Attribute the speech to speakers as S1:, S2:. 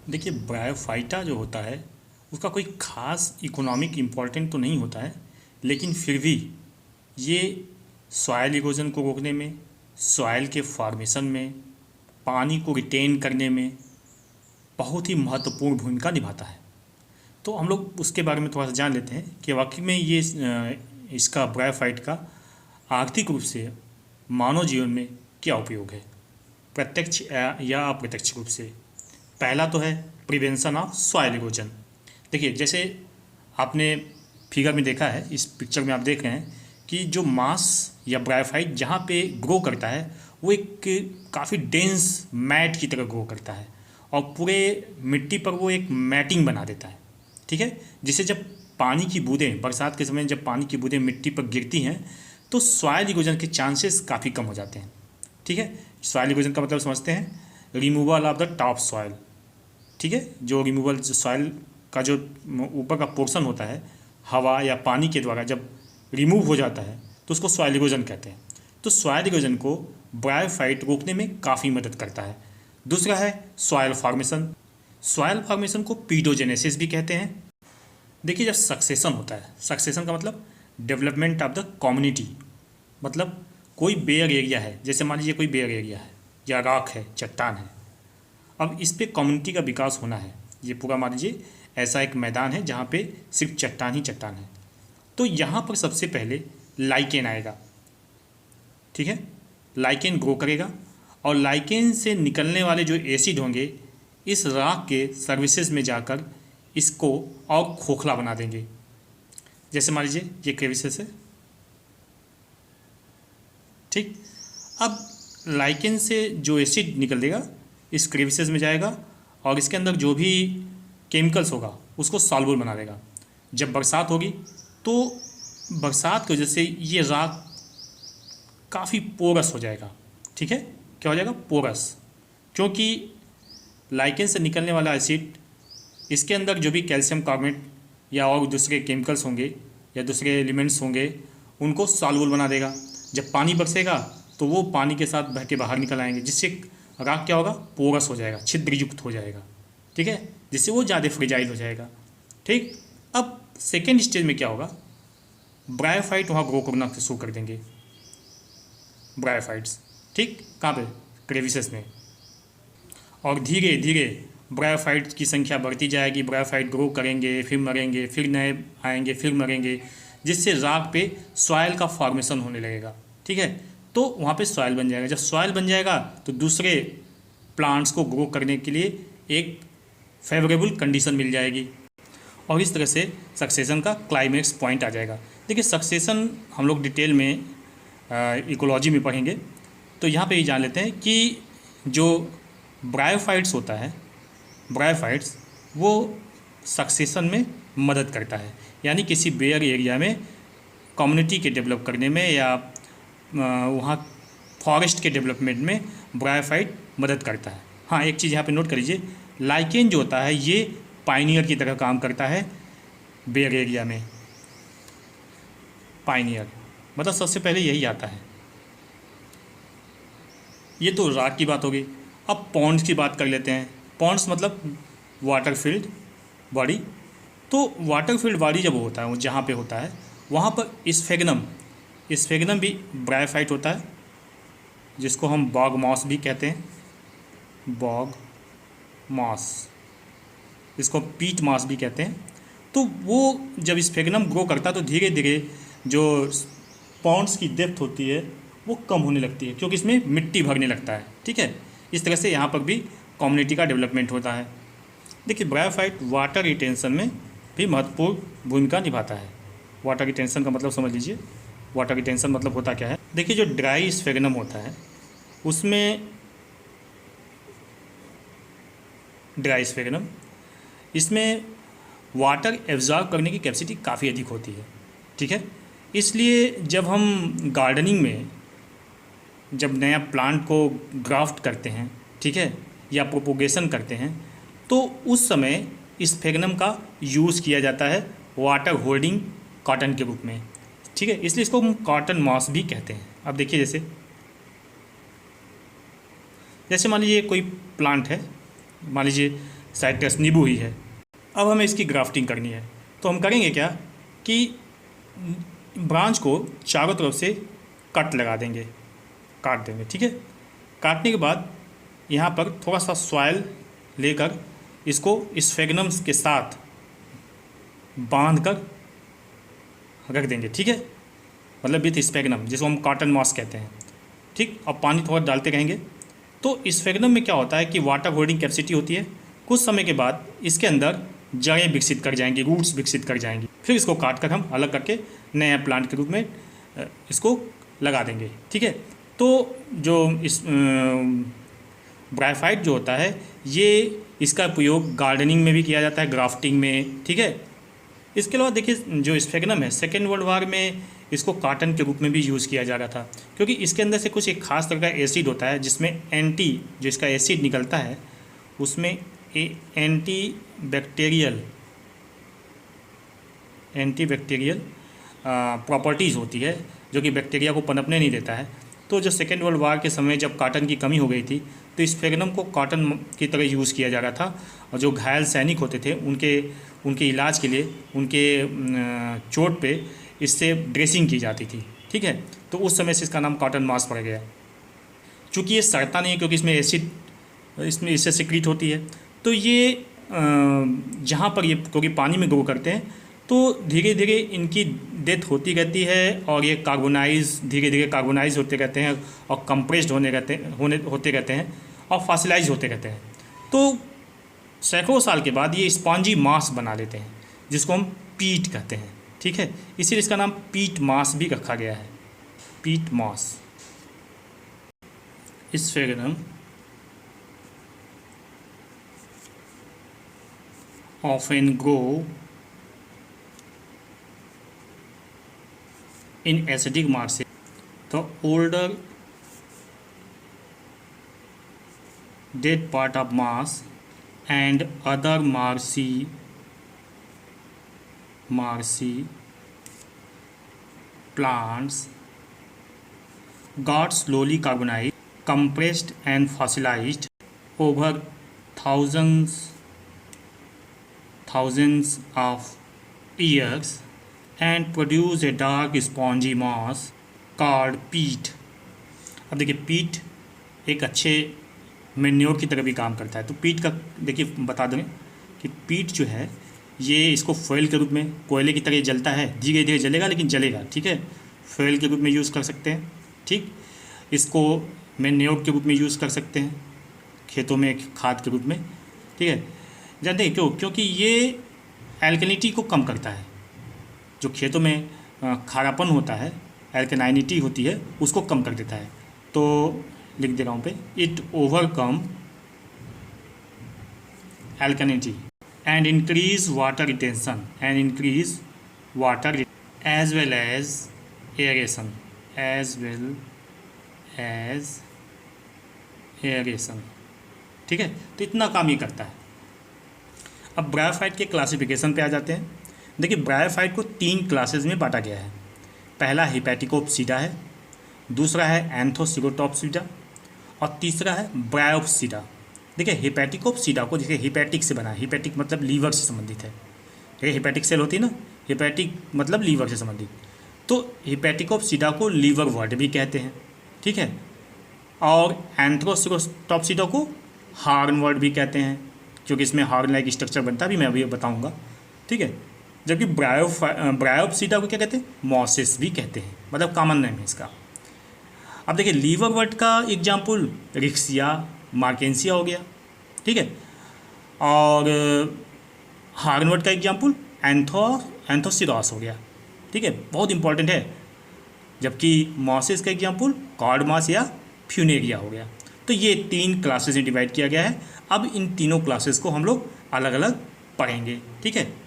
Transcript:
S1: देखिए ब्रायोफाइटा जो होता है उसका कोई ख़ास इकोनॉमिक इम्पोर्टेंट तो नहीं होता है, लेकिन फिर भी ये सॉयल इरोजन को रोकने में, सॉयल के फॉर्मेशन में, पानी को रिटेन करने में बहुत ही महत्वपूर्ण भूमिका निभाता है। तो हम लोग उसके बारे में थोड़ा सा जान लेते हैं कि वाकई में ये इसका ब्रायोफाइट का आर्थिक रूप से मानव जीवन में क्या उपयोग है, प्रत्यक्ष या अप्रत्यक्ष रूप से। पहला तो है प्रिवेंशन ऑफ सॉइल इरोजन। देखिए जैसे आपने फिगर में देखा है, इस पिक्चर में आप देख रहे हैं कि जो मास या ब्रायोफाइट जहाँ पे ग्रो करता है वो एक काफ़ी डेंस मैट की तरह ग्रो करता है और पूरे मिट्टी पर वो एक मैटिंग बना देता है। ठीक है, जिससे जब पानी की बूंदें बरसात के समय जब पानी की बूंदें मिट्टी पर गिरती हैं तो सॉइल इरोजन के चांसेस काफ़ी कम हो जाते हैं। ठीक है, सॉइल इरोजन का मतलब समझते हैं, removal of the top soil. ठीक है, जो रिमूवल जो सॉइल का जो ऊपर का पोर्शन होता है हवा या पानी के द्वारा जब रिमूव हो जाता है तो उसको सॉइल इरोजन कहते हैं। तो सॉइल इरोजन को ब्रायोफाइट रोकने में काफ़ी मदद करता है। दूसरा है सॉइल फॉर्मेशन। सॉइल फॉर्मेशन को पीडोजेनेसिस भी कहते हैं। देखिए जब सक्सेशन होता है, सक्सेशन का मतलब डेवलपमेंट ऑफ द कम्युनिटी, मतलब कोई बेयर एरिया है, जैसे मान लीजिए कोई बेयर एरिया है या रॉक है, चट्टान है, अब इस पे कम्युनिटी का विकास होना है। ये पूरा मान लीजिए ऐसा एक मैदान है जहाँ पे सिर्फ चट्टान ही चट्टान है, तो यहाँ पर सबसे पहले लाइकेन आएगा। ठीक है, लाइकेन ग्रो करेगा और लाइकेन से निकलने वाले जो एसिड होंगे इस रॉक के सर्विसेज में जाकर इसको और खोखला बना देंगे। जैसे मान लीजिए ये क्रेविसेस है। ठीक, अब लाइकेन से जो एसिड निकल देगा इस क्रेविसेस में जाएगा और इसके अंदर जो भी केमिकल्स होगा उसको सॉल्युबल बना देगा। जब बरसात होगी तो बरसात की वजह से ये रॉक काफ़ी पोरस हो जाएगा। ठीक है, क्या हो जाएगा? पोरस, क्योंकि लाइकेन से निकलने वाला एसिड इसके अंदर जो भी कैल्शियम कार्बोनेट या और दूसरे केमिकल्स होंगे या दूसरे एलिमेंट्स होंगे उनको सॉल्युबल बना देगा। जब पानी बरसेगा तो वो पानी के साथ बह के बाहर निकल आएंगे, जिससे रॉक क्या होगा? पोरस हो जाएगा, छिद्रयुक्त हो जाएगा। ठीक है, जिससे वो ज़्यादा फ्रेजाइल हो जाएगा। ठीक, अब सेकेंड स्टेज में क्या होगा? ब्रायोफाइट वहाँ ग्रो करना शुरू कर देंगे, ब्रायोफाइट्स। ठीक, कहाँ पे? क्रेविसेस में। और धीरे धीरे ब्रायोफाइट की संख्या बढ़ती जाएगी, ब्रायोफाइट ग्रो करेंगे, फिर मरेंगे, फिर नए आएंगे, फिर मरेंगे, जिससे रॉक पे सॉइल का फॉर्मेशन होने लगेगा। ठीक है, तो वहाँ पे सॉइल बन जाएगा। जब सॉइल बन जाएगा तो दूसरे प्लांट्स को ग्रो करने के लिए एक फेवरेबल कंडीशन मिल जाएगी और इस तरह से सक्सेशन का क्लाइमेक्स पॉइंट आ जाएगा। देखिए सक्सेशन हम लोग डिटेल में इकोलॉजी में पढ़ेंगे, तो यहाँ पे ये जान लेते हैं कि जो ब्रायोफाइट्स होता है, ब्रायोफाइट्स वो सक्सेशन में मदद करता है, यानी किसी बेयर एरिया में कम्युनिटी के डेवलप करने में या वहाँ फॉरेस्ट के डेवलपमेंट में ब्रायोफाइट मदद करता है। हाँ, एक चीज़ यहाँ पे नोट कर लीजिए, लाइकेन जो होता है ये पाइनियर की तरह काम करता है बेयर एरिया में। पाइनियर मतलब सबसे पहले यही आता है। ये तो रॉक की बात हो गई। अब पॉन्ड्स की बात कर लेते हैं। पॉन्ड्स मतलब वाटर फील्ड बॉडी। तो वाटर फील्ड बॉडी जब होता है वो जहाँ पे होता है वहाँ पर स्फेगनम भी ब्रायोफाइट होता है, जिसको हम बॉग मॉस भी कहते हैं, बॉग मॉस, इसको पीट मॉस भी कहते हैं। तो वो जब स्फेगनम ग्रो करता है तो धीरे धीरे जो पॉन्ड्स की डेप्थ होती है वो कम होने लगती है, क्योंकि इसमें मिट्टी भरने लगता है। ठीक है, इस तरह से यहाँ पर भी कम्युनिटी का डेवलपमेंट होता है। देखिए ब्रायोफाइट वाटर रिटेंशन में भी महत्वपूर्ण भूमिका निभाता है। वाटर रिटेंशन का मतलब समझ लीजिए, वाटर रिटेंशन मतलब होता क्या है। देखिए जो ड्राई स्फेगनम होता है उसमें, ड्राई स्फेगनम इसमें वाटर एब्जॉर्ब करने की कैपेसिटी काफ़ी अधिक होती है। ठीक है, इसलिए जब हम गार्डनिंग में जब नया प्लांट को ग्राफ्ट करते हैं, ठीक है, या प्रोपोगेशन करते हैं, तो उस समय स्फेगनम का यूज़ किया जाता है वाटर होल्डिंग कॉटन के रूप में। ठीक है, इसलिए इसको हम कॉटन मॉस भी कहते हैं। अब देखिए जैसे मान लीजिए कोई प्लांट है, मान लीजिए साइट्रस नींबू ही है। अब हमें इसकी ग्राफ्टिंग करनी है, तो हम करेंगे क्या कि ब्रांच को चारों तरफ से कट लगा देंगे, काट देंगे, ठीक है। काटने के बाद यहाँ पर थोड़ा सा सॉइल लेकर इसको स्फेगनम्स के साथ बांध कर रख देंगे, ठीक है, मतलब विथ स्फेगनम, जिसको हम कॉटन मॉस कहते हैं, ठीक। और पानी थोड़ा डालते रहेंगे। तो स्फेगनम में क्या होता है कि वाटर होल्डिंग कैपेसिटी होती है। कुछ समय के बाद इसके अंदर जड़ें विकसित कर जाएंगी, रूट्स विकसित कर जाएंगी। फिर इसको काट कर हम अलग करके नया प्लांट के रूप में इसको लगा देंगे, ठीक है। तो जो इस ब्रायोफाइट जो होता है, ये इसका उपयोग गार्डनिंग में भी किया जाता है, ग्राफ्टिंग में, ठीक है। इसके अलावा देखिए जो स्फेगनम है, सेकेंड वर्ल्ड वार में इसको कॉटन के रूप में भी यूज़ किया जा रहा था, क्योंकि इसके अंदर से कुछ एक खास तरह का एसिड होता है जिसमें जो इसका एसिड निकलता है उसमें एंटी बैक्टीरियल प्रॉपर्टीज़ होती है, जो कि बैक्टीरिया को पनपने नहीं देता है। तो जो सेकेंड वर्ल्ड वार के समय जब कॉटन की कमी हो गई थी, तो स्फेगनम को कॉटन की तरह यूज़ किया जा रहा था, और जो घायल सैनिक होते थे उनके इलाज के लिए उनके चोट पे इससे ड्रेसिंग की जाती थी, ठीक है। तो उस समय से इसका नाम कॉटन मास पड़ गया। चूँकि ये सड़ता नहीं है, क्योंकि इसमें एसिड इससे सिक्रीट होती है, तो ये जहाँ पर ये क्योंकि पानी में ग्रो करते हैं, तो धीरे धीरे इनकी डेथ होती रहती है, और ये धीरे धीरे कार्बोनाइज होते रहते हैं, और कंप्रेस्ड होते रहते हैं, और फॉसिलाइज होते रहते हैं। तो सैकड़ों साल के बाद ये स्पॉन्जी मास बना लेते हैं, जिसको हम पीट कहते हैं, ठीक है। इसीलिए इसका नाम पीट मास भी रखा गया है, peat mass. Sphagnum often grow in acidic marshes. The older dead part of marsh and other marshy plants got slowly carbonized, compressed and fossilized over thousands of years and produce a dark spongy mass called peat. अब देखिए पीट एक अच्छे manure की तरह भी काम करता है। तो पीट का देखिए बता दें कि पीट जो है ये इसको फॉयल के रूप में कोयले की तरह जलता है, धीरे धीरे जलेगा लेकिन जलेगा, ठीक है। फॉयल के रूप में यूज़ कर सकते हैं, ठीक। इसको मेन्योर के रूप में यूज़ कर सकते हैं, खेतों में खाद के रूप में, ठीक है। जानते हैं क्यों? क्योंकि ये एल्कलिनिटी को कम करता है। जो खेतों में खारापन होता है, एल्कलाइनिटी होती है, उसको कम कर देता है। तो लिख दे रहा हूँ पे, it overcome alkalinity and increase water retention as well as aeration ठीक है। तो इतना काम ये करता है। अब ब्रायोफाइट के क्लासिफिकेशन पे आ जाते हैं। देखिए ब्रायोफाइट को 3 क्लासेस में बांटा गया है। पहला हिपैटिकोप्सिडा है, दूसरा है एंथोसिरोटॉप्सिडा, और तीसरा है ब्रायोप्सिडा। देखिए हिपैटिकोप्सिडा को देखिए हिपैटिक से बना है, हिपैटिक मतलब लीवर से संबंधित है। देखिए हिपैटिक सेल होती है ना, हिपैटिक मतलब लीवर से संबंधित। तो हिपैटिकोप्सिडा को लीवर वर्ड भी कहते हैं, ठीक है। और एंथोसिरोटॉप्सिडा को हार्न वर्ड भी कहते हैं, क्योंकि इसमें हार्न लाइक स्ट्रक्चर बनता है, भी मैं अभी बताऊंगा, ठीक है। जबकि ब्रायोप्सिडा को क्या कहते हैं? मॉसिस भी कहते हैं, मतलब कॉमन नेम है इसका। अब देखिए लीवर वर्ड का एग्जाम्पल रिक्सिया मार्केंसिया हो गया, ठीक है। और हार्न वर्ड का एग्जाम्पल एंथोसिरोस हो गया, ठीक है, बहुत इंपॉर्टेंट है। जबकि मॉसिस का एग्जाम्पल कॉर्डमास या फ्यूनेरिया हो गया। तो ये 3 क्लासेस में डिवाइड किया गया है। अब इन तीनों क्लासेस को हम लोग अलग अलग पढ़ेंगे, ठीक है।